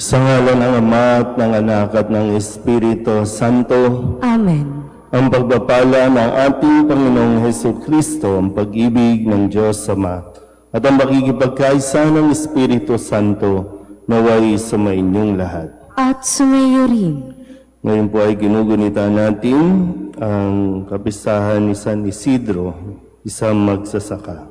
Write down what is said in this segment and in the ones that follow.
Sa ngalan ng Ama at ng Anak at ng Espiritu Santo. Amen. Ang pagpapala ng ating Panginoong Hesukristo, ang pag-ibig ng Diyos Ama, at ang makikipagkaisa ng Espiritu Santo naway sumainyong lahat. At sumayo rin. Ngayon po ay ginugunita natin ang kapistahan ni San Isidro, isang magsasaka.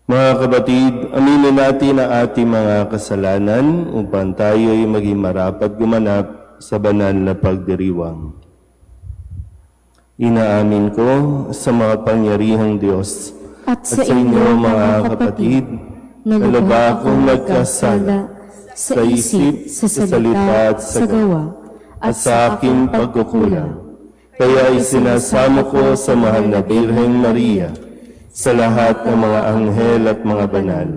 Mga kapatid, aminin natin ang ating mga kasalanan upang tayo'y maging marapat gumanap sa banal na pagdiriwang. Inaamin ko sa makapangyarihang Diyos At sa inyo, mga kapatid, na lubha akong nagkasala sa isip, sa salita at sa gawa, at sa aking pagkukulang. Kaya isinasamo ko sa mahal na Birheng Maria, sa lahat ng mga anghel at mga banal,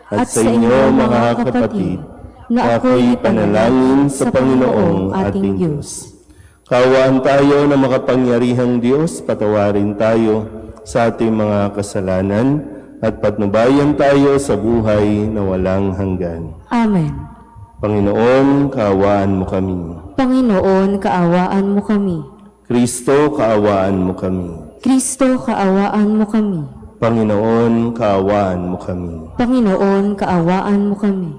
at sa inyo, mga kapatid, na ako'y panalangin sa Panginoong ating Diyos. Kaawaan tayo na makapangyarihang Diyos, patawarin tayo sa ating mga kasalanan, at patnubayan tayo sa buhay na walang hanggan. Amen. Panginoon, kaawaan mo kami. Panginoon, kaawaan mo kami. Kristo, kaawaan mo kami. Kristo, kaawaan mo kami. Panginoon, kaawaan mo kami. Panginoon, kaawaan mo kami.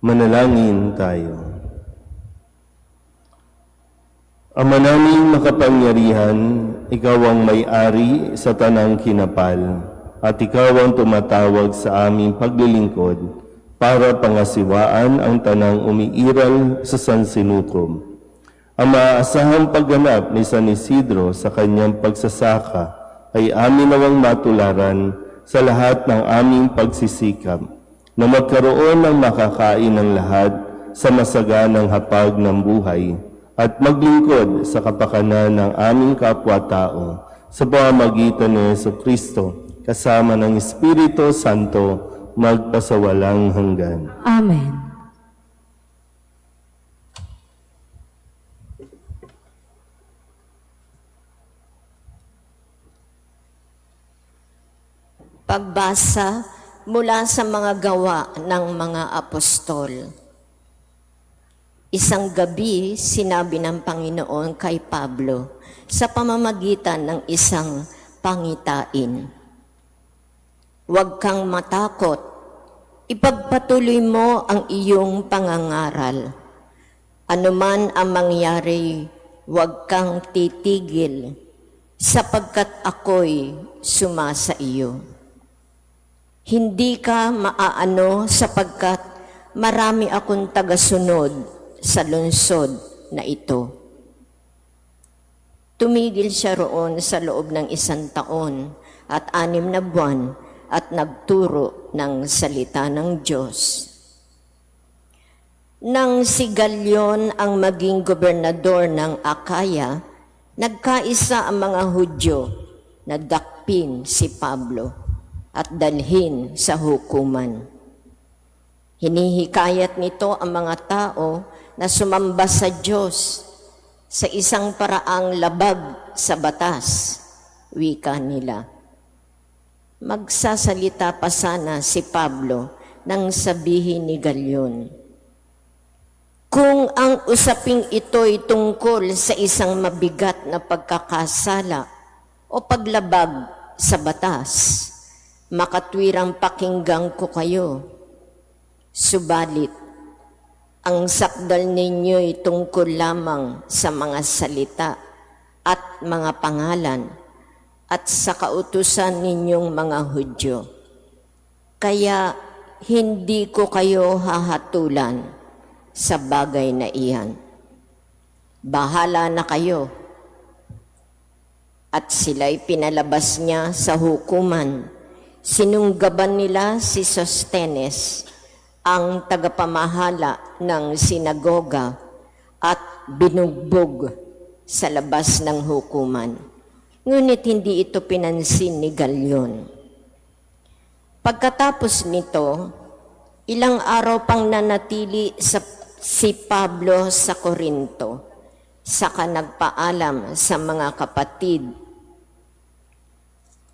Manalangin tayo. Ama naming makapangyarihan, ikaw ang may-ari sa tanang kinapal, at ikaw ang tumatawag sa aming paglilingkod para pangasiwaan ang tanang umiiral sa sansinukom. Ang maaasahang pagganap ni San Isidro sa kanyang pagsasaka ay amin nawang matularan sa lahat ng aming pagsisikap na magkaroon ng makakain ng lahat sa masaganang hapag ng buhay at maglingkod sa kapakanan ng aming kapwa-tao sa pamamagitan ni Jesucristo kasama ng Espiritu Santo magpasawalang hanggan. Amen. Pagbasa mula sa mga gawa ng mga apostol. Isang gabi, sinabi ng Panginoon kay Pablo sa pamamagitan ng isang pangitain. Huwag kang matakot, ipagpatuloy mo ang iyong pangangaral. Ano man ang mangyari, huwag kang titigil, sapagkat ako'y sumasa iyo. Hindi ka maaano sapagkat marami akong tagasunod sa lungsod na ito. Tumigil siya roon sa loob ng 1 taon at 6 na buwan at nagturo ng salita ng Diyos. Nang si Galion ang maging gobernador ng Akaya, nagkaisa ang mga Hudyo na dakpin si Pablo at dalhin sa hukuman. Hinihikayat nito ang mga tao na sumamba sa Diyos sa isang paraang labag sa batas, wika nila. Magsasalita pa sana si Pablo nang sabihin ni Galion, kung ang usaping ito'y tungkol sa isang mabigat na pagkakasala o paglabag sa batas, makatwirang pakinggan ko kayo. Subalit, ang sakdal ninyo'y tungkol lamang sa mga salita at mga pangalan at sa kautusan ninyong mga Hudyo. Kaya hindi ko kayo hahatulan sa bagay na iyan. Bahala na kayo. At sila'y pinalabas niya sa hukuman. Sinunggaban nila si Sostenes, ang tagapamahala ng sinagoga, at binugbog sa labas ng hukuman. Ngunit hindi ito pinansin ni Galion. Pagkatapos nito, ilang araw pang nanatili si Pablo sa Corinto, saka nagpaalam sa mga kapatid.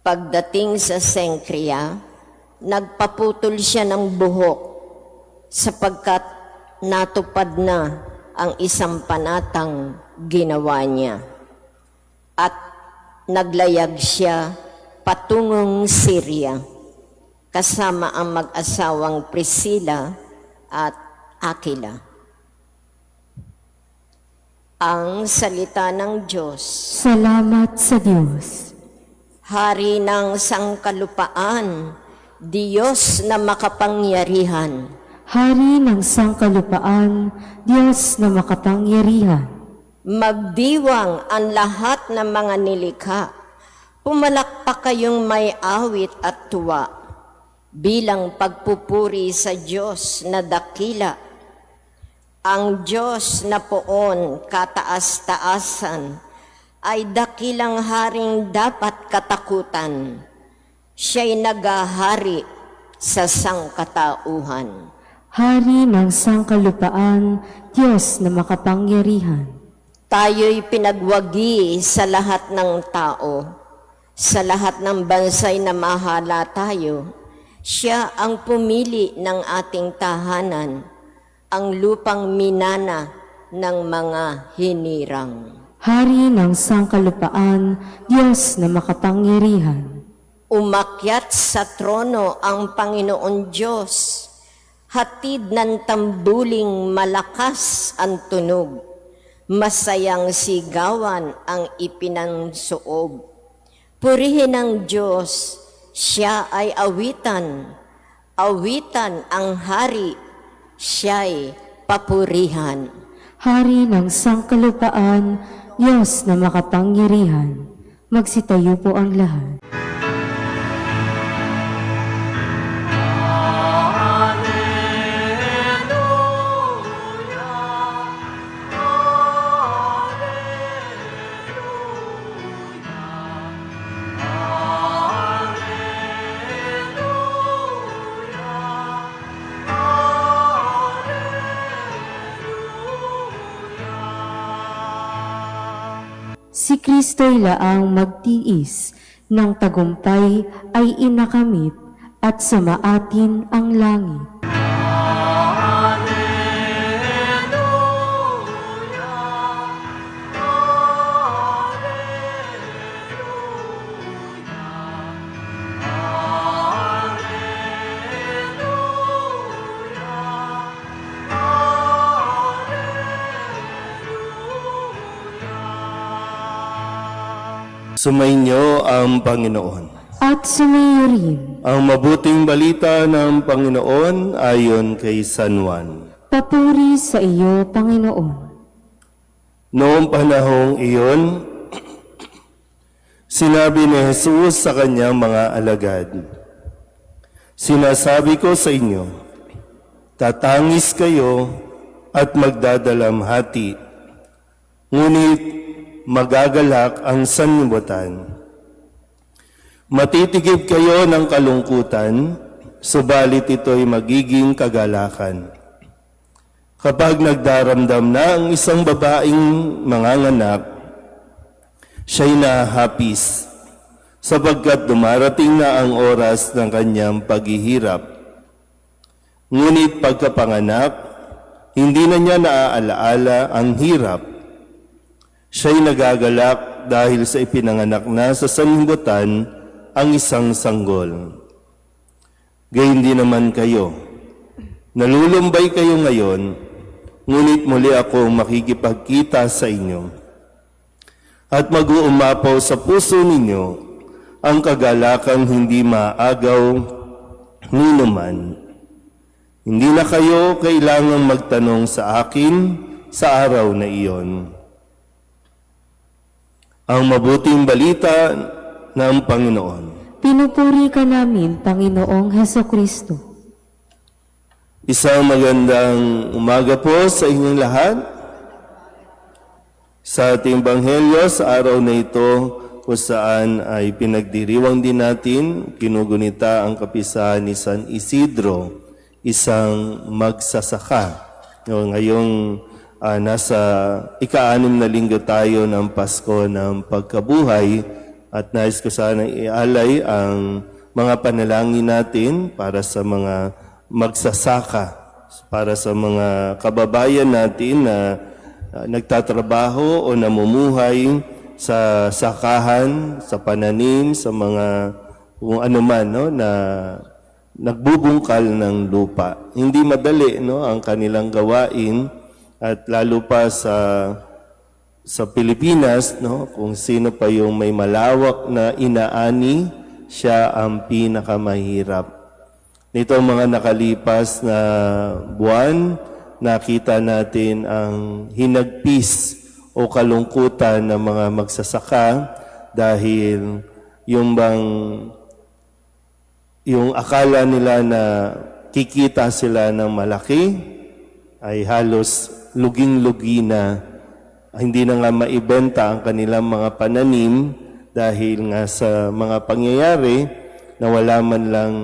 Pagdating sa Sencria, nagpaputol siya ng buhok sapagkat natupad na ang isang panatang ginawa niya at naglayag siya patungong Syria kasama ang mag-asawang Priscilla at Aquila. Ang salita ng Diyos. Salamat sa Diyos. Hari ng sangkalupaan, Diyos na makapangyarihan, Hari ng sangkalupaan, Diyos na makapangyarihan. magdiwang ang lahat ng mga nilikha. Pumalakpak kayong may awit at tuwa bilang pagpupuri sa Diyos na dakila. Ang Diyos na poon kataas-taasan ay dakilang haring dapat katakutan. Siya'y nagahari sa sangkatauhan. Hari ng sangkalupaan, Diyos na makapangyarihan. Tayo'y pinagwagi sa lahat ng tao, sa lahat ng bansay na mahala tayo. Siya ang pumili ng ating tahanan, ang lupang minana ng mga hinirang. Hari ng sangkalupaan, Diyos na makapangyarihan. Umakyat sa trono ang Panginoon Diyos, hatid ng tambuling malakas ang tunog, masayang sigawan ang ipinansuob. Purihin ang Diyos, siya ay awitan, awitan ang hari, siya'y papurihan. Hari ng sangkalupaan, Diyos na makapangyarihan. Magsitayo po ang lahat. Si Kristo'y laang magtiis ng tagumpay ay inakamit at sumaatin ang langit. Sumainyo ang Panginoon. At sumayo rin, Ang mabuting balita ng Panginoon ayon kay San Juan. papuri sa iyo, Panginoon. Noong panahong iyon, sinabi ni Jesus sa kanyang mga alagad, "Sinasabi ko sa inyo, tatangis kayo at magdadalamhati, ngunit magagalak ang sanlibutan. Matitigib kayo ng kalungkutan, subalit ito'y magiging kagalakan. Kapag nagdaramdam na ang isang babaeng manganganak, siya'y nahapis, sapagkat dumarating na ang oras ng kanyang paghihirap. Ngunit pagkapanganak, hindi na niya naaalaala ang hirap. Siya'y nagagalak dahil sa ipinanganak na sa sanlibutan ang isang sanggol. Gayon din naman kayo. Nalulumbay kayo ngayon, ngunit muli akong makikipagkita sa inyo. At mag-uumapaw sa puso ninyo ang kagalakang hindi maagaw ni naman. Hindi na kayo kailangang magtanong sa akin sa araw na iyon." Ang mabuting balita ng Panginoon. Pinupuri ka namin, Panginoong Hesukristo. Isang magandang umaga po sa inyong lahat. Sa ating Banghelyo sa araw na ito, kung saan ay pinagdiriwang din natin, kinugunita ang kapisahan ni San Isidro, isang magsasaka. Ngayong nasa ika-6 na linggo tayo ng Pasko ng Pagkabuhay at nais ko sana ialay ang mga panalangin natin para sa mga magsasaka para sa mga kababayan natin na nagtatrabaho o namumuhay sa sakahan, sa pananim, sa mga kung ano man, no, na nagbubungkal ng lupa. Hindi madali, no, ang kanilang gawain, at lalo pa sa Pilipinas, no, kung sino pa yung may malawak na inaani, siya ang pinakamahirap. Nito mga nakalipas na buwan, nakita natin ang hinagpis o kalungkutan ng mga magsasaka dahil yung akala nila na kikita sila ng malaki ay halos luging-lugi na, hindi na nga maibenta ang kanilang mga pananim dahil nga sa mga pangyayari na wala man lang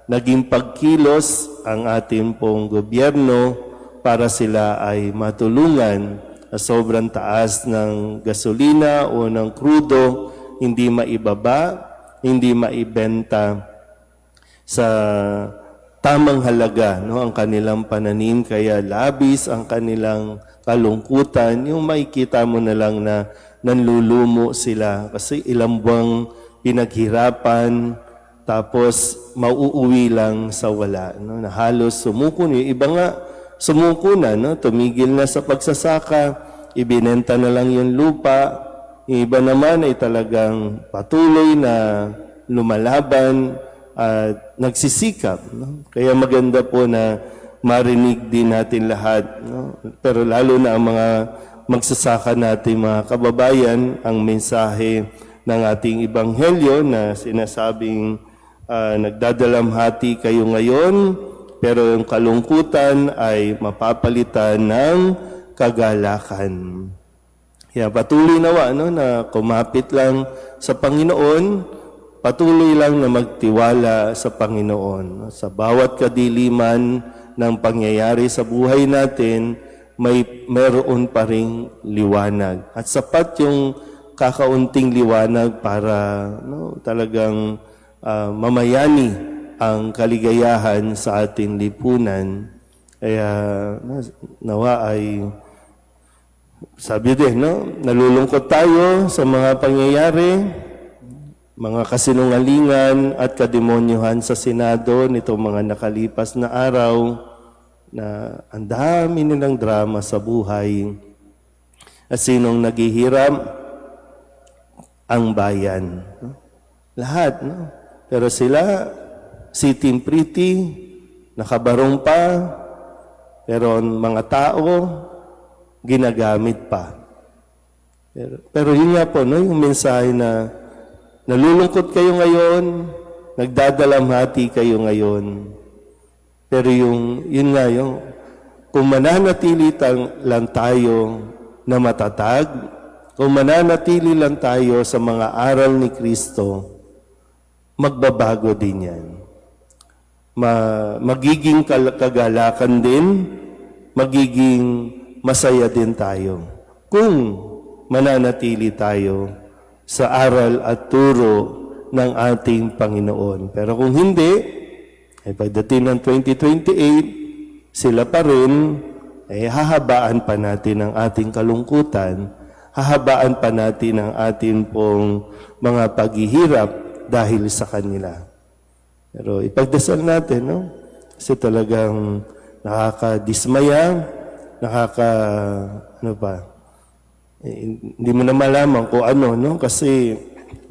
naging pagkilos ang ating pong gobyerno para sila ay matulungan sa sobrang taas ng gasolina o ng krudo, hindi maibaba, hindi maibenta sa tamang halaga, no, ang kanilang pananim, kaya labis ang kanilang kalungkutan. Yung makikita mo na lang na nanlulumo sila kasi ilang buwang pinaghirapan tapos mauuwi lang sa wala, no, na halos sumuko. Yung iba nga sumuko na, no, tumigil na sa pagsasaka, ibinenta na lang yung lupa. Yung iba naman ay talagang patuloy na lumalaban at nagsisikap, no? Kaya maganda po na marinig din natin lahat, no? Pero lalo na ang mga magsasaka natin, mga kababayan, ang mensahe ng ating Ebanghelyo na sinasabing nagdadalamhati kayo ngayon, pero yung kalungkutan ay mapapalitan ng kagalakan. Kaya patuloy nawa, no, na kumapit lang sa Panginoon, patuloy lang na magtiwala sa Panginoon. Sa bawat kadiliman ng pangyayari sa buhay natin, mayroon pa ring liwanag. At sapat yung kakaunting liwanag para, no, talagang mamayani ang kaligayahan sa ating lipunan. Kaya nawa ay sabi din, no, nalulungkot tayo sa mga pangyayari, mga kasinungalingan at kademonyohan sa Senado nitong mga nakalipas na araw, na ang dami nilang drama sa buhay. At sinong naghihirap? Ang bayan. No? Lahat, no? Pero sila, sitting pretty, nakabarong pa, pero ang mga tao, ginagamit pa. Pero yun nga po, no, yung mensahe na nalulungkot kayo ngayon, nagdadalamhati kayo ngayon. Pero yun nga yung, kung mananatili lang tayo na matatag, kung mananatili lang tayo sa mga aral ni Kristo, magbabago din yan. Magiging kagalakan din, magiging masaya din tayo. Kung mananatili tayo sa aral at turo ng ating Panginoon. Pero kung hindi, ay pagdating ng 2028, sila pa rin, ay hahabaan pa natin ang ating kalungkutan, hahabaan pa natin ang ating pong mga paghihirap dahil sa kanila. Pero ipagdasal natin, no? Kasi talagang nakakadismaya, ano pa, hindi mo na malaman kung ano, no? Kasi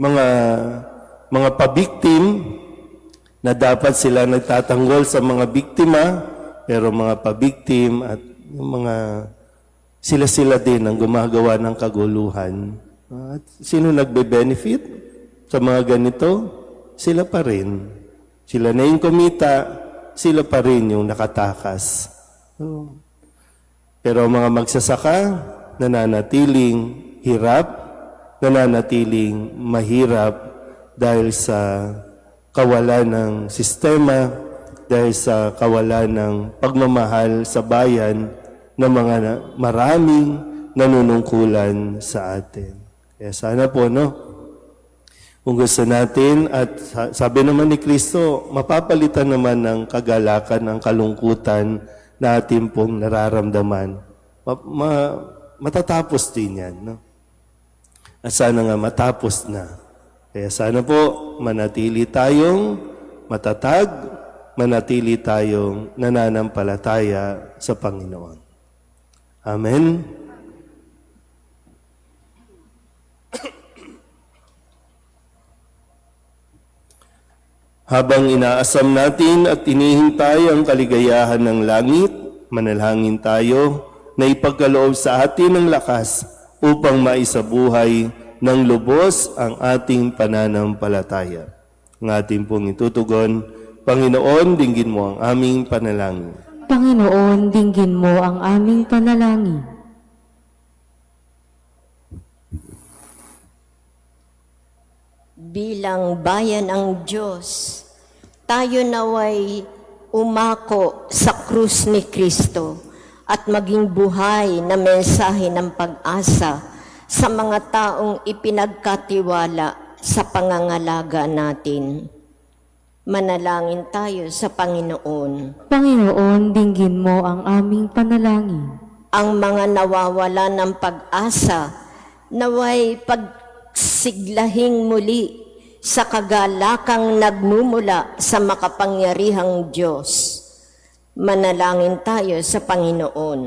mga pabiktim na dapat sila nagtatanggol sa mga biktima, pero mga pabiktim at yung mga sila din ang gumagawa ng kaguluhan. At sino nagbe-benefit sa mga ganito? Sila pa rin. Sila na yung kumita, sila pa rin yung nakatakas. Pero mga magsasaka, nananatiling hirap, nananatiling mahirap dahil sa kawalan ng sistema, dahil sa kawalan ng pagmamahal sa bayan ng mga maraming nanunungkulan sa atin. Kaya sana po, no, kung gusto natin, at sabi naman ni Kristo, mapapalitan naman ng kagalakan, ng kalungkutan natin pong nararamdaman, matatapos din yan. No? At sana nga matapos na. Kaya sana po manatili tayong matatag, manatili tayong nananampalataya sa Panginoon. Amen. Habang inaasam natin at inihintay ang kaligayahan ng langit, manalangin tayo na ipagkaloob sa atin ng lakas upang maisabuhay ng lubos ang ating pananampalataya. Ang ating pong itutugon, Panginoon, dinggin mo ang aming panalangin. Panginoon, dinggin mo ang aming panalangin. Bilang bayan ng Diyos, tayo naway umako sa krus ni Kristo at maging buhay na mensahe ng pag-asa sa mga taong ipinagkatiwala sa pangangalaga natin. Manalangin tayo sa Panginoon. Panginoon, dinggin mo ang aming panalangin. Ang mga nawawala ng pag-asa, naway pagsiglahing muli sa kagalakang nagmumula sa makapangyarihang Diyos. Manalangin tayo sa Panginoon.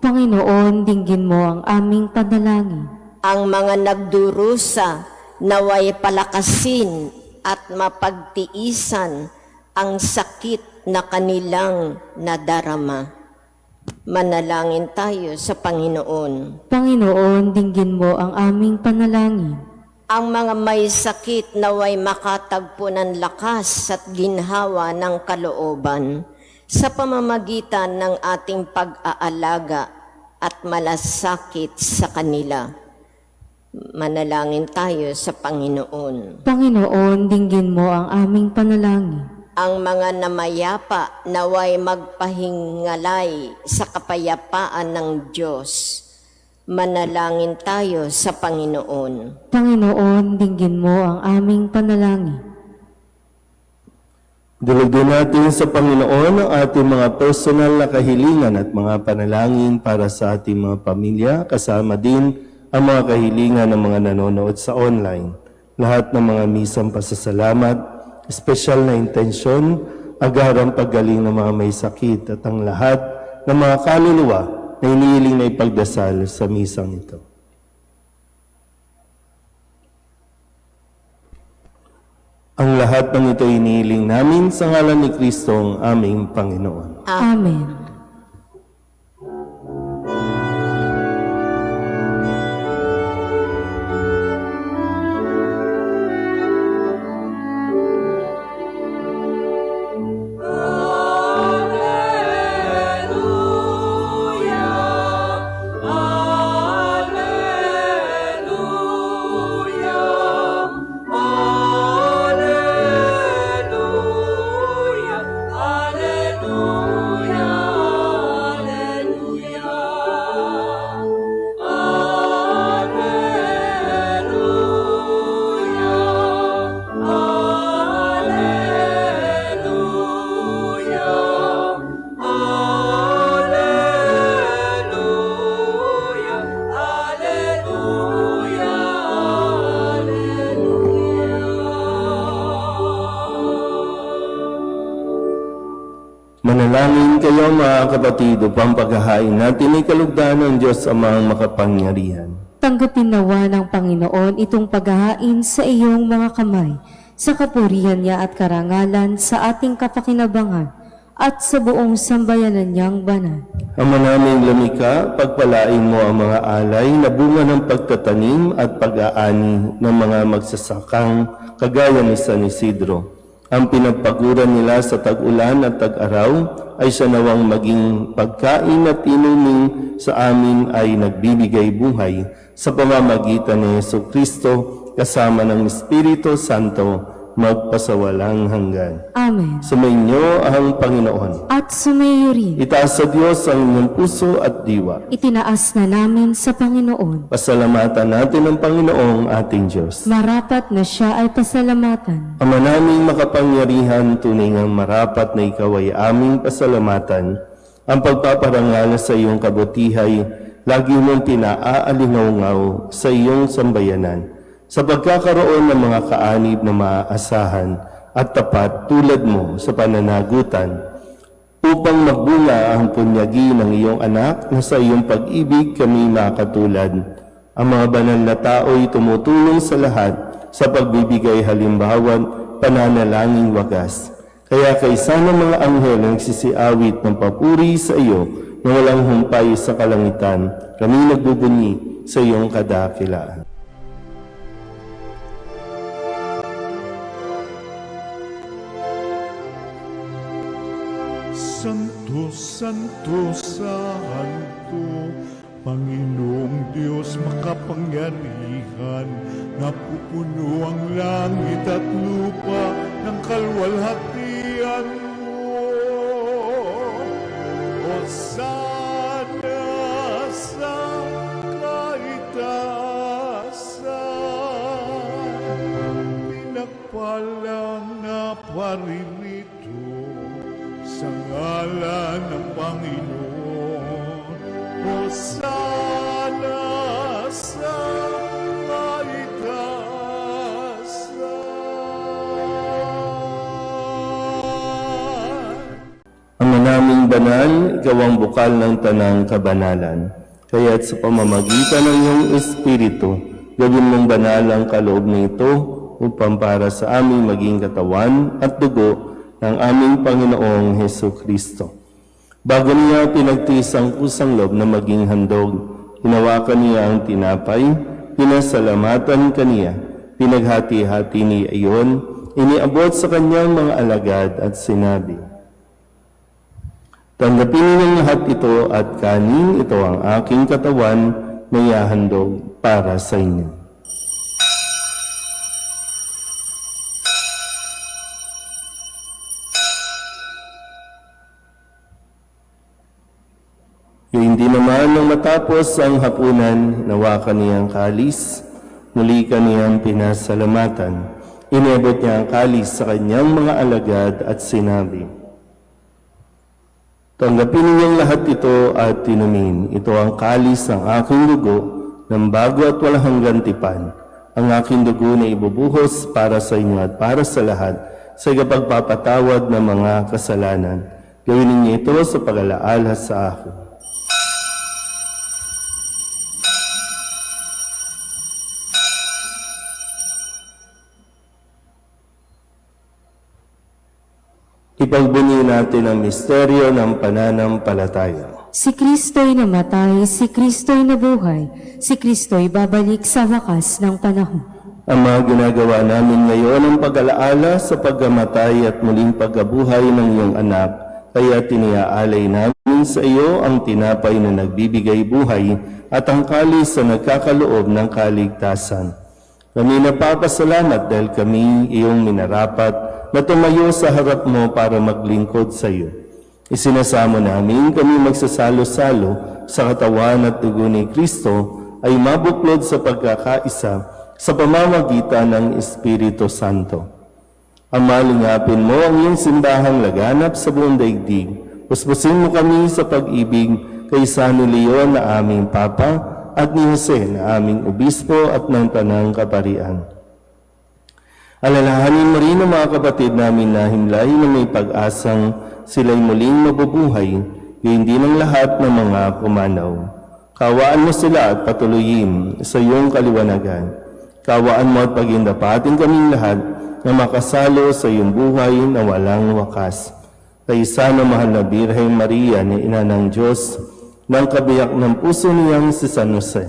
Panginoon, dinggin mo ang aming panalangin. Ang mga nagdurusa, naway palakasin at mapagtiisan ang sakit na kanilang nadarama. Manalangin tayo sa Panginoon. Panginoon, dinggin mo ang aming panalangin. Ang mga may sakit naway makatagpo ng lakas at ginhawa ng kalooban sa pamamagitan ng ating pag-aalaga at malasakit sa kanila. Manalangin tayo sa Panginoon. Panginoon, dinggin mo ang aming panalangin. Ang mga namayapa naway magpahingalay sa kapayapaan ng Diyos. Manalangin tayo sa Panginoon. Panginoon, dinggin mo ang aming panalangin. Dalugin natin sa Panginoon ang ating mga personal na kahilingan at mga panalangin para sa ating mga pamilya, kasama din ang mga kahilingan ng mga nanonood sa online. Lahat ng mga misang pasasalamat, espesyal na intensyon, agarang paggaling ng mga may sakit at ang lahat ng mga kaluluwa na iniiling na ipagdasal sa misang ito. Ang lahat ng ito iniiling namin sa ngalan ni Kristo ang aming Panginoon. Amen. Manalangin kayo mga kapatid upang paghahain natin ay kalugdan ng Diyos Amang makapangyarihan. Tanggapin nawa ng Panginoon itong paghahain sa iyong mga kamay, sa kapurihan niya at karangalan sa ating kapakinabangan at sa buong sambayanan niyang banal. Ama naming lumikha, pagpalain mo ang mga alay na bunga ng pagtatanim at pag-aani ng mga magsasakang kagaya ni San Isidro. Ang pinagpaguran nila sa tag-ulan at tag-araw ay siya nawang maging pagkain at inumin sa amin ay nagbibigay buhay sa pamamagitan ni Jesucristo kasama ng Espiritu Santo magpasawalang hanggan. Amen. Sumainyo ang Panginoon. At sumayo rin, Itaas sa Diyos ang inyong puso at diwa. itinaas na namin sa Panginoon. Pasalamatan natin ang Panginoong ating Diyos. Marapat na siya ay pasalamatan. Ama naming makapangyarihan, tunay ngang marapat na ikaw ay aming pasalamatan Ang pagpaparangal sa iyong kabutihay, lagi mong pinaaalingaw sa iyong sambayanan, sa pagkakaroon ng mga kaanib na maaasahan at tapat tulad mo sa pananagutan, upang magbunga ang punyagi ng iyong anak na sa iyong pag-ibig kami makatulad. Ang mga banal na tao'y tumutulong sa lahat sa pagbibigay halimbawan pananalangin wagas. Kaya kaysa ng mga anghel na nagsisiawit ng papuri sa iyo na walang humpay sa kalangitan, kami nagbubunyi sa iyong kadakilaan. Santo, Santo, Santo, Panginoong Diyos makapangyarihan, napupuno ang langit at lupa ng kalwalhatian mo. Hosana sa kaitaasan, pinagpalang na paririto sa ngalan ng Panginoon. Hosana sa kaitaasan. Ama naming banal, ikaw ang bukal ng tanang kabanalan. Kaya't sa pamamagitan ng iyong Espiritu, gawin mong banal ang kaloob na ito upang para sa aming maging katawan at dugo ng aming Panginoong Heso Kristo. Bago niya pinagtiis ang kusang loob na maging handog, hinawakan niya ang tinapay, pinasalamatan kaniya, pinaghati-hati niya iyon, iniabot sa kanyang mga alagad at sinabi, "Tanggapin ninyong lahat ito at kanin, ito ang aking katawan na ihahandog para sa inyo." Hindi naman nang matapos ang hapunan, nawakan niya ang kalis, muli kaniyang pinasalamatan. Inabot niya ang kalis sa kanyang mga alagad at sinabi, "Tanggapin ninyong lahat ito at inumin. Ito ang kalis ng aking dugo, ng bago at walang hanggang tipan. Ang aking dugo na ibubuhos para sa inyo at para sa lahat sa ikapagpapatawad ng mga kasalanan. Gawin ninyo ito sa pag-alaala sa akin." Ipagbunyi natin ang misteryo ng pananampalataya. Si Kristo'y namatay, si Kristo'y nabuhay, si Kristo'y babalik sa wakas ng panahon. Ama, ginagawa namin ngayon ang pag-alaala sa pagkamatay at muling pagkabuhay ng iyong anak, kaya tiniaalay namin sa iyo ang tinapay na nagbibigay buhay at ang kalis na nagkakaloob ng kaligtasan. Kami napapasalamat dahil kami iyong minarapat na tumayo sa harap mo para maglingkod sa iyo. Isinasamo namin kami magsasalo-salo sa katawan at dugo ni Kristo ay mabuklod sa pagkakaisa sa pamamagitan ng Espiritu Santo. Ama, lingapin mo ang iyong simbahang laganap sa buong daigdig. Puspusin mo kami sa pag-ibig kay San Leon na aming Papa at ni Jose na aming Obispo at ng Tanang Kaparian. Alalahanin mo rin ang mga kapatid namin na himlay na may pag-asang sila'y muling mabubuhay, gayon din ang lahat ng mga pumanaw. Kawaan mo sila at patuloyin sa iyong kaliwanagan. Kawaan mo at pagindapatin kaming lahat na makasalo sa iyong buhay na walang wakas. Kaysa ng mahal na Birheng Maria na Ina ng Diyos, ng kabiyak ng puso niyang si San Jose.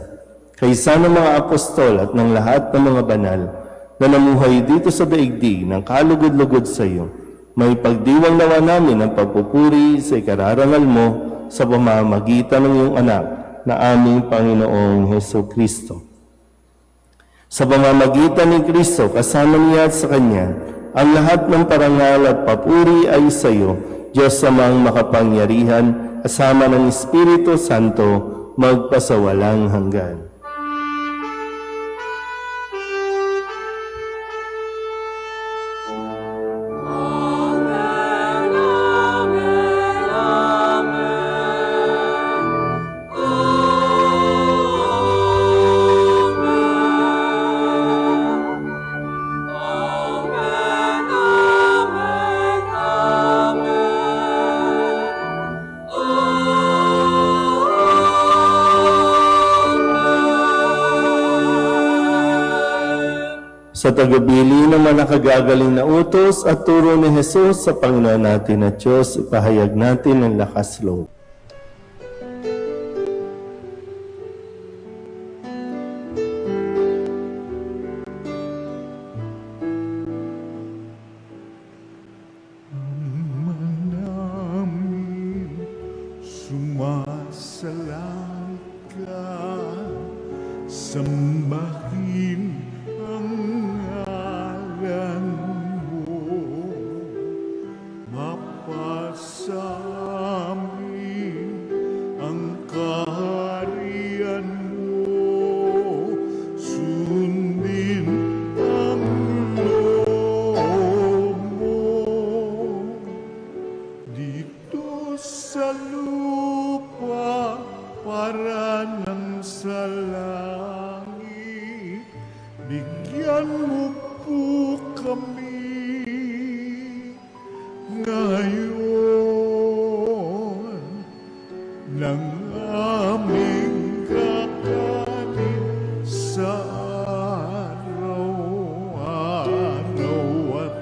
Kaysa ng mga apostol at ng lahat ng mga banal, na namuhay dito sa daigdig ng kalugod-lugod sa iyo, may pagdiwang nawa namin ang pagpupuri sa ikararangal mo sa pamamagitan ng iyong anak na aming Panginoong Heso Kristo. Sa pamamagitan ni Kristo, kasama niya at sa Kanya, ang lahat ng parangal at papuri ay sa iyo, Diyos Amang makapangyarihan, kasama ng Espiritu Santo, magpasawalang hanggan. Amen, amen, amen. Sa tagabili ng mga nakagagaling na utos at turo ni Jesus sa Panginoon natin at Diyos, ipahayag natin ang lakas loob. namin sumasalang ka, sambahin ang ngalan mo, mapasamin ang kaharian mo, sundin ang loob mo dito sa lupa para nang sa langit. Bigyan mo po kami ngayon ng aming kakanin sa araw-araw at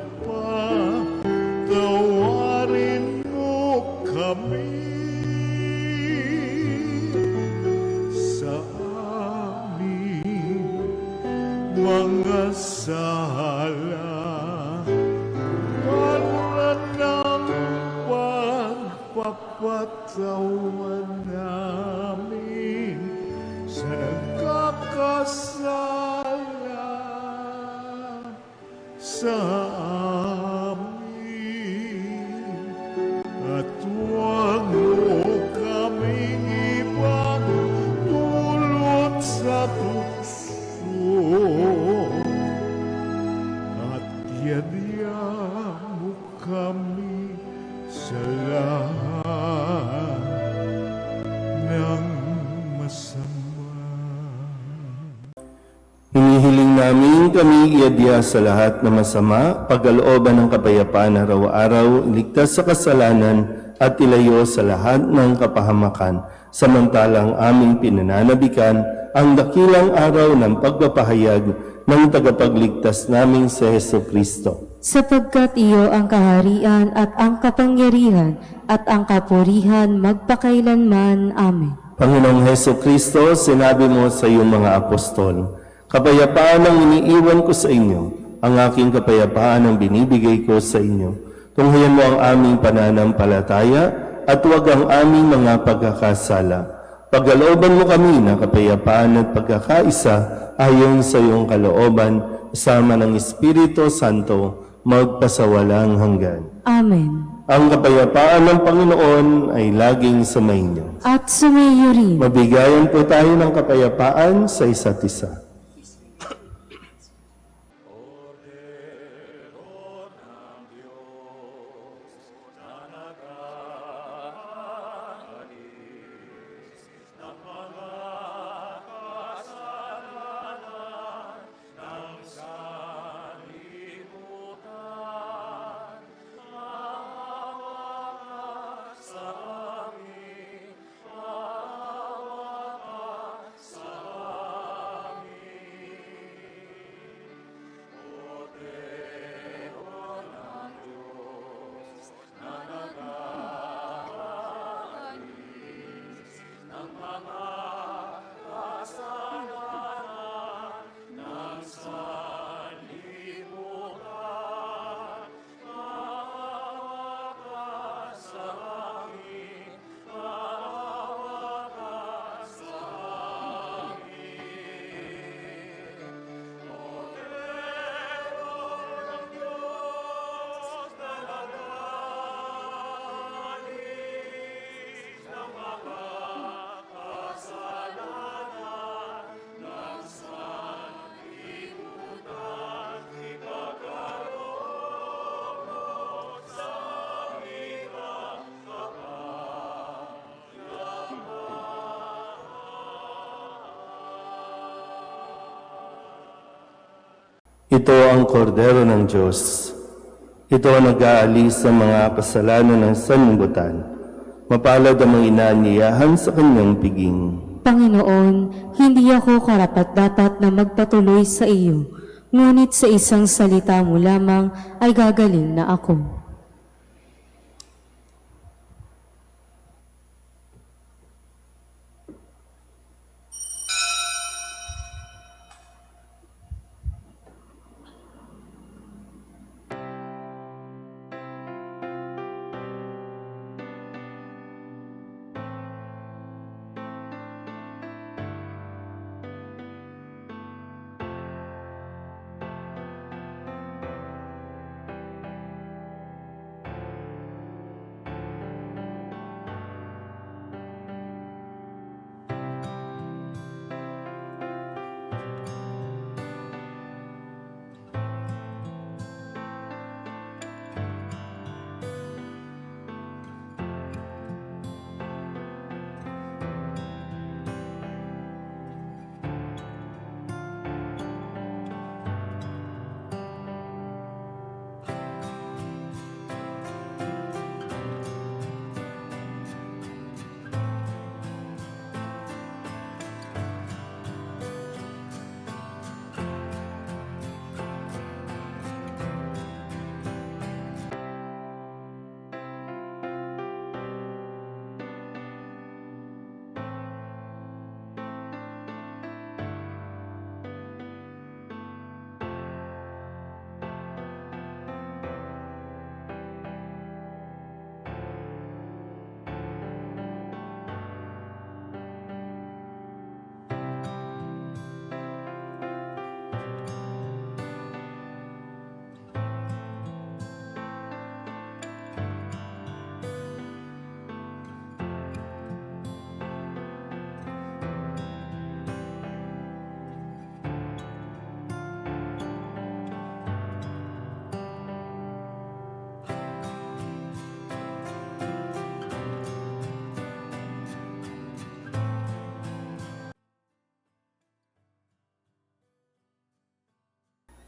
patawarin mo kami sa aming mga sala para ng pagpapatawa namin sa nagkakasala sa amin. At huwag mo kaming ibang dulot sa tukso, at yadya mo kami sa lahat ng masama. Hinihiling namin kami iadya sa lahat na masama, pagkalooban ng kapayapaan araw-araw, iligtas sa kasalanan at ilayo sa lahat ng kapahamakan, samantalang aming pinananabikan ang dakilang araw ng pagpapahayag ng tagapagligtas naming si Heso Kristo. Sapagkat iyo ang kaharian at ang kapangyarihan at ang kapurihan magpakailanman. Amen. Panginoong Heso Kristo, sinabi mo sa iyong mga apostol, kapayapaan ang iniiwan ko sa inyo, ang aking kapayapaan ang binibigay ko sa inyo. Tunghayan mo ang aming pananampalataya at huwag ang aming mga pagkakasala. Pagkalooban mo kami ng kapayapaan at pagkakaisa ayon sa iyong kalooban, kasama ng Espiritu Santo, magpasawalang hanggan. Amen. Ang kapayapaan ng Panginoon ay laging sumainyo. At sumayo rin. Mabigayan po tayo ng kapayapaan sa isa't isa. Ito ang kordero ng Diyos. Ito ang nag-aalis sa mga kasalanan ng sanlibutan. Mapalad ang mga inaanyayahan sa kanyang piging. Panginoon, hindi ako karapat-dapat na magpatuloy sa iyo, ngunit sa isang salita mo lamang ay gagaling na ako.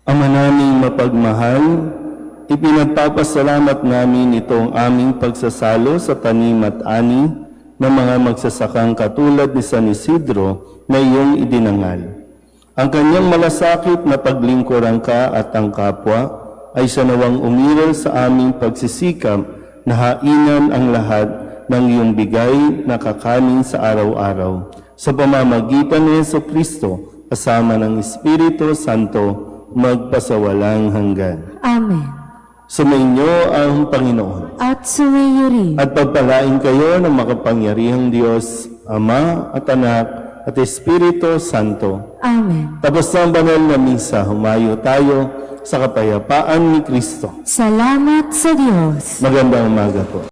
Ama naming mapagmahal, ipinagpapasalamat namin itong aming pagsasalo sa tanim at ani ng mga magsasakang katulad ni San Isidro na iyong idinangal. Ang kanyang malasakit na paglingkuran ka at ang kapwa ay siya nawang umiral sa aming pagsisikap na hainan ang lahat ng iyong bigay na kakanin sa araw-araw sa pamamagitan ni Jesucristo kasama ng Espiritu Santo magpasawalang hanggan. Amen. Sumainyo ang Panginoon. At sumayo rin. At pagpalain kayo ng makapangyarihang Diyos, Ama at Anak at Espiritu Santo. Amen. Tapos ng banal na misa, humayo tayo sa kapayapaan ni Kristo. Salamat sa Diyos. Magandang umaga po.